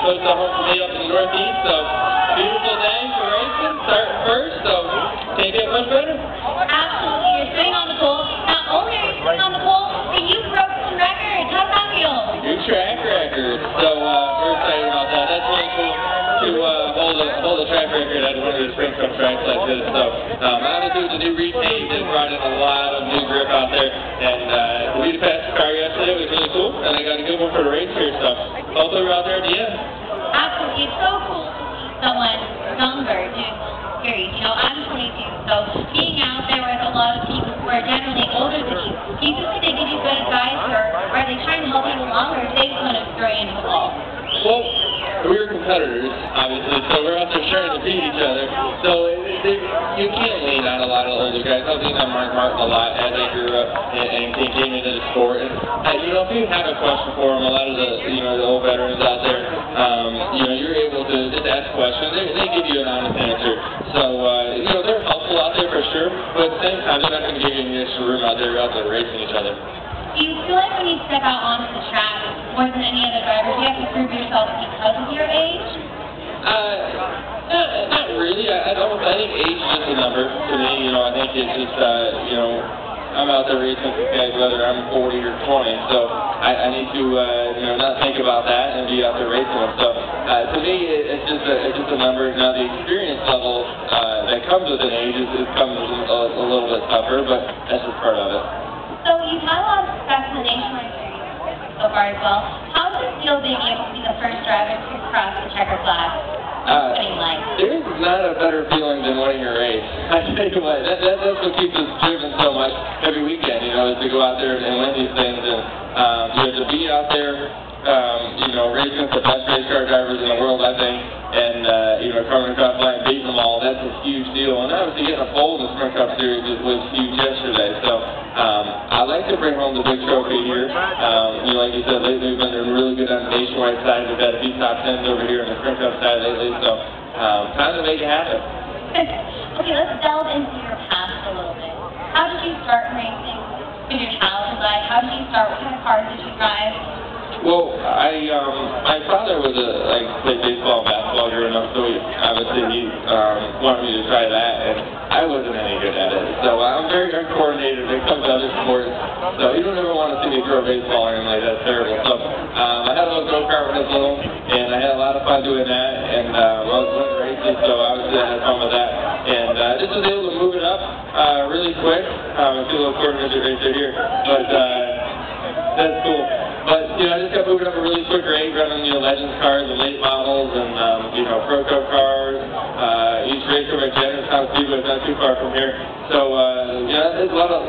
Close to home for me up in the Northeast, so beautiful day for racing, starting first, so can't get much better. Absolutely, you're sitting on the pole. Not only are you sitting on the pole, but you broke some records. How's that feel? New track record, so we're excited about that. That's really cool to hold a track record at one of the Spring Cup tracks like this. So obviously with the new repaint, it brought in a lot of new grip out there, and to be the fastest car yesterday was really cool, and I got a good one for the race here, so hopefully we're out there at the end. Absolutely, it's so cool to see someone younger doing World Series. You know, I'm 22, so being out there with a lot of people who are generally older than you, do you think they give you good advice, or are they trying to help you along, or are they kind of throwing you into the wall? Well, we're competitors, obviously, so we're out there trying to beat each other. So you can't lean on a lot of older guys. I was leaning on Mark Martin a lot as I grew up and came into the sport. And you know, if you have a question for them, a lot of the the old veterans out there, you're able to just ask questions. They give you an honest answer. So they're helpful out there for sure. But at the same time, they're not going to give you any extra room out there. You're out there racing each other. Do you feel like when you step out onto the track, more than any other drivers, you have to prove yourself because of your age? Not really. I think age is just a number to me. I think it's just, I'm out there racing with guys whether I'm 40 or 20, so I need to, not think about that and be out there racing them. So to me, it's just a number. Now the experience level that comes with an age comes a little bit tougher, but that's just part of it. So you've had a lot of success in the nationwide series so far as well. How does it feel being able to be the first driver to cross the checker flag? There's not a better feeling than winning a race. I tell you what, that's what keeps us driven so much every weekend, is to go out there and win these things, and to be out there, racing with the best race car drivers in the world, I think, and coming across the line and beating them all, that's a huge deal. And obviously getting a pole in the Sprint Cup Series was huge yesterday. So I like to bring home the big trophy here. Like you said, lately we've been doing really good on the nationwide side. We've had a few top 10s over here on the Sprint Cup side lately. So time to make it happen. Okay, let's delve into your past a little bit. How did you start racing in your childhood life? How did you start? What kind of cars did you drive? Well, my father was played baseball and basketball growing up, so he wanted me to try that, and I wasn't any good at it. So I'm very uncoordinated when it comes to other sports. So you don't ever want to see me throw a baseball or anything like that. That's terrible. So I had a little go-kart when I was little, and I had a lot of fun doing that, and I was winning races, so obviously I had fun with that. And just was able to move it up really quick. I see a little quarter midget racer here, but that's cool. But, I just got moving up a really quick rate, running, Legends cars and late models and, Pro Cup cars. Each race over at Jenner's House, but it's not too far from here. So, there's a lot of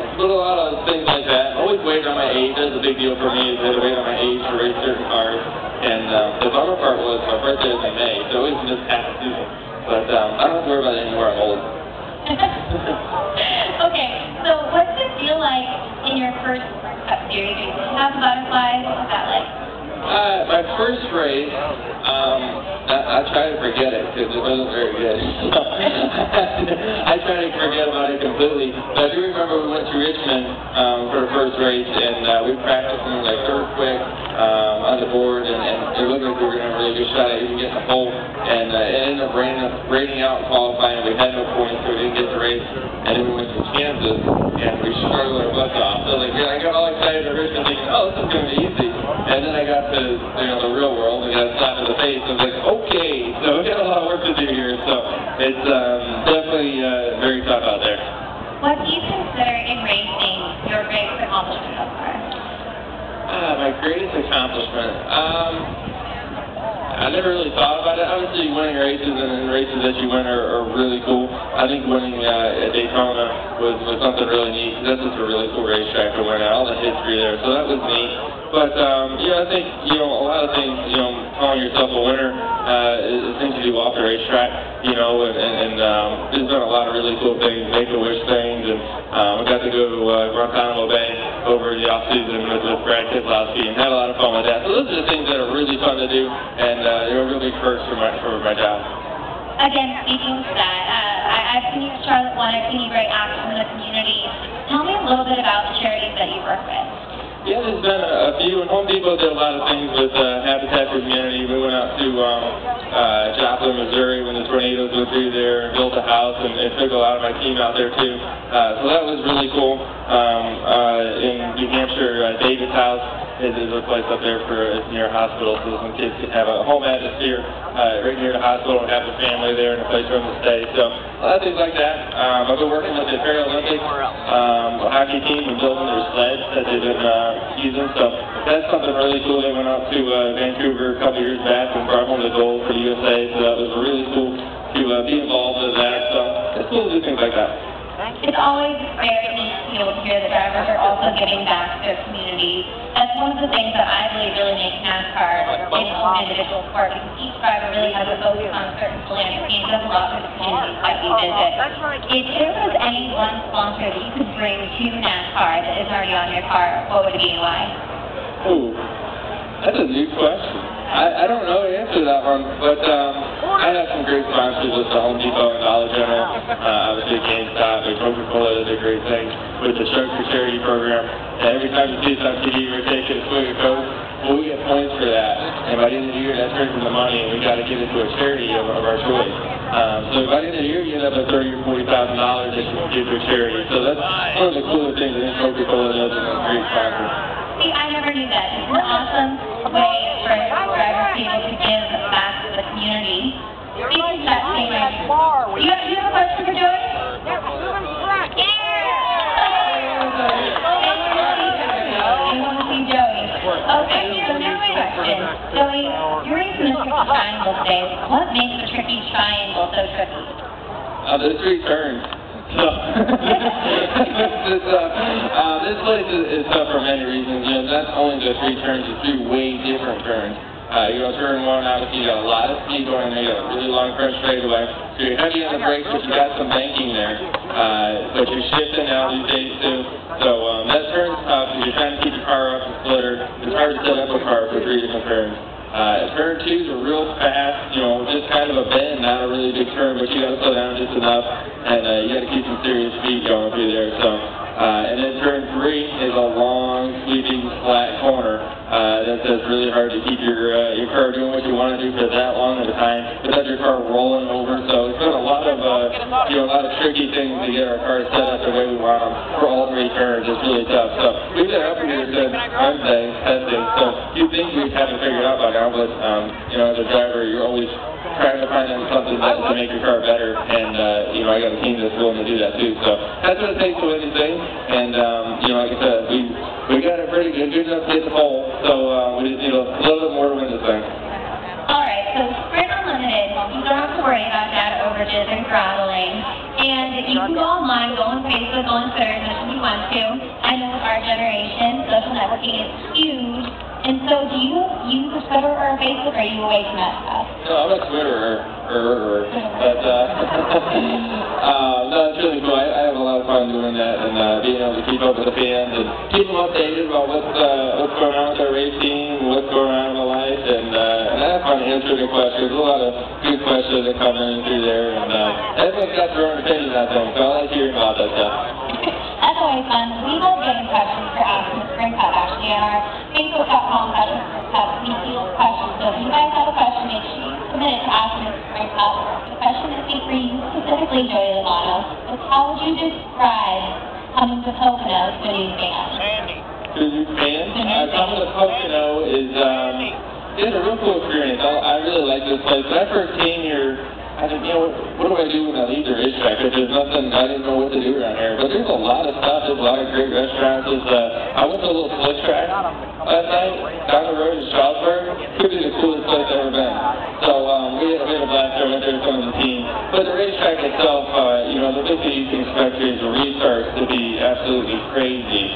things like that. Always waiting on my age. That's a big deal for me, is to wait on my age to race certain cars. And the bummer part was my birthday is in May, so it was just half the season. But I don't have to worry about it anymore. I'm old. Okay, so what's it feel like in your first Cup Series? Did you have butterflies? What was that like? My first race, I tried to forget it because it wasn't very good. I tried to forget about it completely. But I do remember we went to Richmond for the first race, and we practiced in third quick on the board, and it looked like we were going to have a really good shot at even getting a pole. And it ended up raining out and qualifying. We had no points, so we didn't get the race. And then we went to Kansas, and we struggled our butts off. So I got all excited at Richmond thinking, oh, this is going to be easy. And then I got to the real world and got a slap in the face. I was like, okay, so we got a lot of work to do here. So it's definitely very tough out there. What do you consider in racing your greatest accomplishment so far? My greatest accomplishment? I never really thought about it. Obviously, winning races and races that you win are really cool. I think winning at Daytona was something really neat. That's just a really cool racetrack to win at, all the history there. So that was neat. But, I think, a lot of things, calling yourself a winner is things you do off the racetrack, and there's been a lot of really cool things, Make-A-Wish things, and we got to go to Guantanamo Bay over the off-season with Brad Keselowski and had a lot of fun with that. So those are the things that are really fun to do, and they're really perks for my job. Again, speaking to that, I've seen you at Charlotte One, I've seen you very active in the community. Tell me a little bit about the charities that you work with. Yeah, there's been a few, and Home Depot did a lot of things with Habitat for Humanity. We went out to Joplin, Missouri when the tornadoes went through there and built a house, and took a lot of my team out there too. So that was really cool. In New Hampshire, David's house is a place up there it's near a hospital, so some kids can have a home atmosphere right near the hospital and have a family there and a place for them to stay. So a lot of things like that. I've been working with the Paralympics hockey team and building their sleds that they've been using. So that's something really cool. They went out to Vancouver a couple years back and brought home the gold for the USA. So that was really cool to be involved in that. So it's cool to do things like that. It's always very neat to be able to hear that drivers are also giving back to their community. That's one of the things that I believe really makes NASCAR its own individual sport, because each driver really has a focus on certain philanthropy and does a lot for the communities that we visit. If there was any one sponsor that you could bring to NASCAR that isn't already on your car, what would it be and why? Ooh, that's a new question. I don't know the answer to that one, but I have some great sponsors with the Home Depot and Dollar General. Obviously, GameStop and Coca-Cola does a great thing with the Shark for Charity program. And every time you see us on TV, we're taking a swig of Coke. Well, we get points for that, and by the end of the year, that turns into money, and we got to give it to a charity of our choice. So by the end of the year, you end up with $30,000 or $40,000 that you can give to a charity. So that's one of the coolest things I think Coca-Cola does, and a great sponsor. See, I never knew that. It's an awesome way for drivers to be able to give back to the community. Speaking of that same idea, do you have a question for Joey? You want to see Joey? Okay, so now my question. Joey, you're racing the tricky triangle today. What makes the tricky triangle so tricky? The three turns. So, this place is tough for many reasons. Not only the three turns, it's three way different turns. Turn one, obviously, you got a lot of speed going there. You got a really long French straightaway. So you're heavy on the brakes, but you got some banking there. But you're shifting now these days, too. So that turn's tough because you're trying to keep your car off the splitter. It's hard to set up a car for three different turns. Turn two's a real fast, just kind of a bend, not a really big turn, but you got to slow down just enough, and you got to keep some serious speed going through there. So, and then turn three is a long, sweeping, flat corner. That's really hard to keep your car doing what you want to do for that long of a time, without your car rolling over. So it's been a lot of tricky things to get our cars set up the way we want them for all three turns. It's really tough. So we've been up here since Wednesday testing. So you think we haven't figured out by now, but as a driver, you're always trying to find something to make your car better, and I got a team that's willing to do that too. So that's what it takes to win these things, and like I said, we got it pretty good enough to get the pole, so we just need a little bit more to win this thing. Alright, so Sprint Unlimited, you don't have to worry about data overages and throttling, and you can go online, go on Facebook, go on Twitter, as much as you want to. I know with our generation, social networking is huge. And so, do you use Twitter or Facebook, or are you away from that stuff? No, I'm a Twitterer, but no, it's really cool. I have a lot of fun doing that, and being able to keep up with the fans and keep them updated about what's going on with our race team, what's going on in my life, and I have fun answering the questions. There's a lot of good questions that come in through there, and everyone's got their own opinion on things, so I like hearing about that stuff. That's always fun. We love getting questions for asking Spring Cup, actually, on our Facebook.com/Cup. We field questions. So if you guys have a question, make sure you submit it to Ask Mrs. Spring Cup. The question is for you, specifically Joey Lagano, is how would you describe coming to Pocono to a new fan? To a new fan? Coming to Pocono is a real cool experience. I really like this place. When I first came here, I said, what do I do when I leave the racetrack? There's nothing, I didn't know what to do around here. But there's a lot of stuff, there's a lot of great restaurants. I went to a little slick track last night, down the road in Strasburg. Could be the coolest place I've ever been. So we had a blast there, went there with some of the team. But the racetrack itself, the big thing you can expect here is the restarts to be absolutely crazy.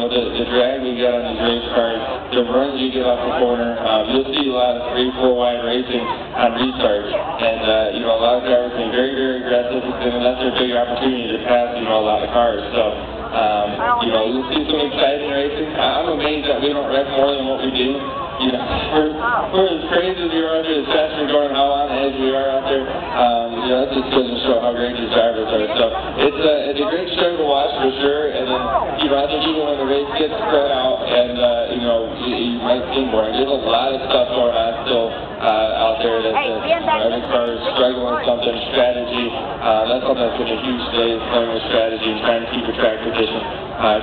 The drag we got on these race cars, the runs you get off the corner, you'll see a lot of 3-4 wide racing on restarts. And, a lot of drivers being very, very aggressive, and that's their big opportunity to pass, a lot of cars. So, you'll see some exciting racing. I'm amazed that we don't wreck more than what we do. We're as crazy as we are out there, as fast as we're going, how on the edge we are out there. That just goes to show how great these drivers are. So it's a great show to watch for sure. And then, I think even when the race gets spread out and, you might see more. There's a lot of stuff going on still out there that every car is struggling with something, strategy. That's something that's been a huge today, is playing with strategy and trying to keep a track position.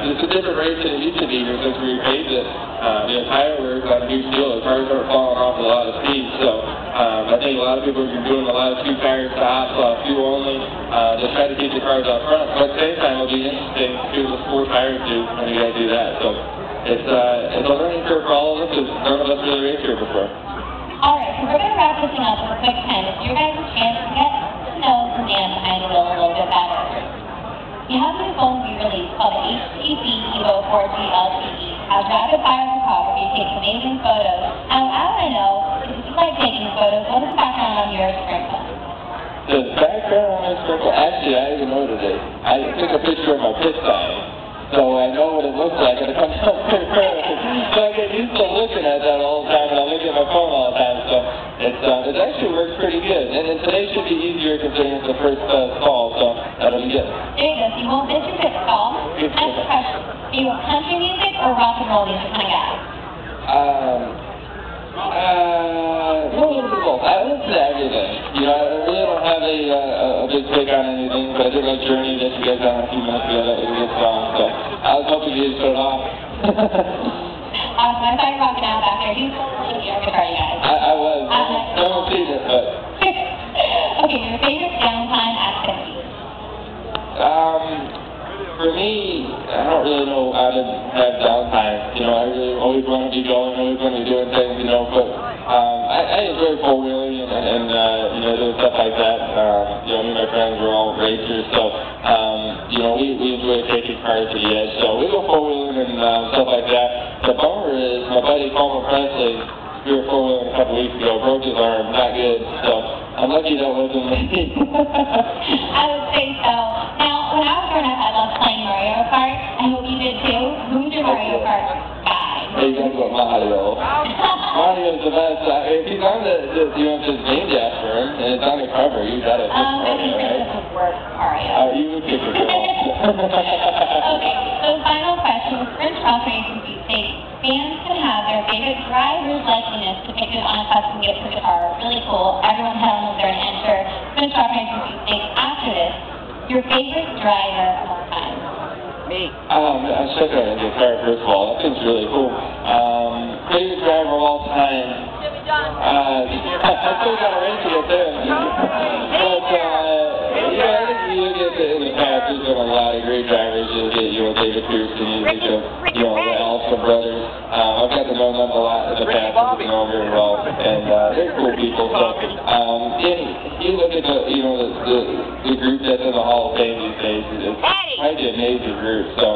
It's a different race than it used to be since we repaved it. The tire wears on a new steel. The cars are falling off a lot of speed. So I think a lot of people have been doing a lot of two-tire stops, fuel only, to try to keep the cars out front. But at the same time, it'll be interesting to see what the 4 tires do when you guys do that. So it's a learning curve for all of us because none of us really raced here before. All right, so we're going to wrap this thing up with a quick 10. It's your guys' chance to get to know the man behind the wheel a little bit better. You have this phone we released called the HTC Evo 4G LTE. Has rapid fire photography, takes amazing photos. Now, I want to know, if you like taking photos, what is the background on your sprinkle? The background on my sprinkle, actually, I even know what it is. I took a picture of my pit sign, so I know what it looks like when it comes up to the road. So I get used to looking at that all the time, and I look at my phone all the time, so it actually works pretty good. And then today should be easier considering it's the first stall, so that'll be good. There you go, so you won't miss your pit stall. Next question, do you want country music or rock and roll music kind of guy? No, both. I listen to everything. I really don't have a big pick on anything, but I did like Journey that you guys got a few minutes ago. That was a good song, so I was hoping you just put it off. Awesome. I saw you rocking out back there. You told me every car, you guys. I was. No one sees it, but... Okay, your favorite downtime activity? For me, I don't really know how to have downtime. I really always want to be going, always want to be doing things, but I enjoy four-wheeling and doing stuff like that. Me and my friends, we're all racers, so, we enjoy taking cars to the edge. So we go four-wheeling and stuff like that. The bummer is my buddy Palmer Presley, we were four-wheeling a couple weeks ago, broke his arm, not good, so I'm lucky that wasn't me. I would say so. Now, when I was growing up, I loved playing Mario Kart. I hope you did too. Who's your Mario Kart guy? Hey, you gotta go Mario. Mario's the best. If he's on just named after him, and it's on the cover, you gotta pick Mario, right? Mario. You would pick a girl. Okay, so final question. Sprint cross racing state, fans can have their favorite driver's likeness depicted on a custom gift for the car. Really cool. Everyone head on over there and enter Sprint cross racing state after this. Your favorite driver of all time? Me. I'm so glad I did car, first of all. That thing's really cool. Favorite driver of all time? I still got a race to get there. But, I think you look at in the past, there's been a lot of great drivers. You'll get, David Pearson, you look at, the Alpha brothers. I've got to know them a lot in the past, I've been over very well, and they're cool people. So, you look at the group that's in the Hall of Fame these days, it's quite an amazing group. So,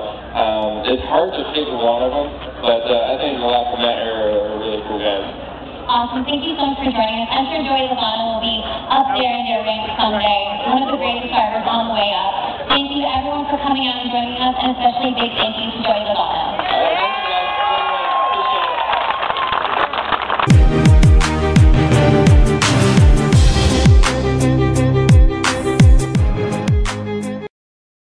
it's hard to pick one of them, but I think a lot from that era are really cool guys. Awesome. Thank you so much for joining us. I'm sure Joey Lagano will be up there in their ranks someday. One of the greatest drivers on the way up. Thank you to everyone for coming out and joining us, and especially a big thank you to Joey Lagano.